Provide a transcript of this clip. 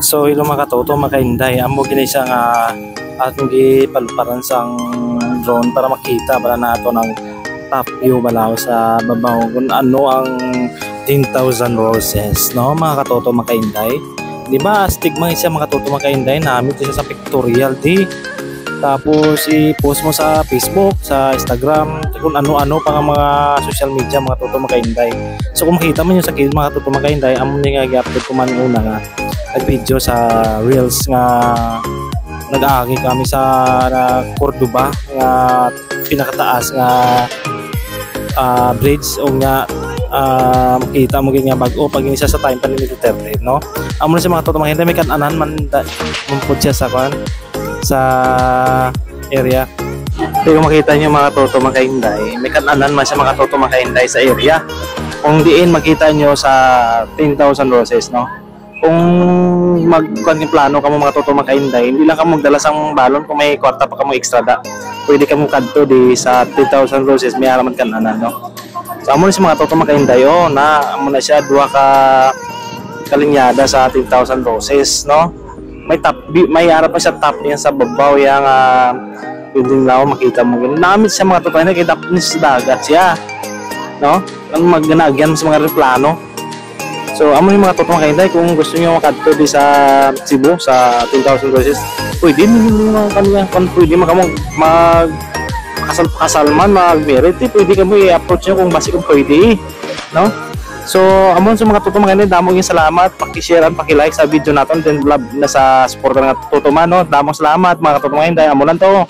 So ilo mga katoto makainday amo gini siya nga atong gipalparan sang drone para makita bala nato ng top view balaw sa babaw kung ano ang 10,000 roses no mga katoto makainday. Di ba stigma siya mga katoto makainday namit siya sa pictorial di. Tapos i-post mo sa Facebook, sa Instagram, kung ano-ano pa nga mga social media mga katoto makainday. So kung makita mo yung sa kilid mga katoto makainday, amo ni nga gi-upload ko man una nga nag-video sa Reels nga nag-aagi kami sa Cordoba nga pinakataas nga bridge o nga makita mo nga bag-o pag ini siya sa time pa ni Duterte no. Amo na si mga katoto makainday may kan-anan man mumpod siya sa sa area. Kung makita nyo mga katoto makainday, may kan-anan man siya mga katoto makainday sa area. Kung diin makita nyo sa 10,000 roses no. Kung plano ka mo mga katoto makainday, hindi lang ka magdala sang balon kung may kwarta pa ka mo extra da. Pwede ka mo kadto di sa 10,000 roses may araman kan-anan no. So amo na si mga katoto makainday na amo na siya duha ka kalinyada sa 10,000 roses no. May harap pa siya top niya sa babaw yang yun lang makita mo gano'n. Namit siya mga totoo na kaya dapat sa dagat siya no. Ang magganagyan sa mga replano. So amo yung mga totoo makainday kung gusto niyo makadto di sa Cebu sa 10,000 roses pwede mo kanila kung pwede mag kasalman mag-merit pwede ka mo i-approach nyo kung basi kung pwede no. So amon sa mga totoo makainday damong yung salamat paki-share at paki-like sa video natin then love na sa support ng totoo man no. Damong salamat mga totoo makainday amo lang to.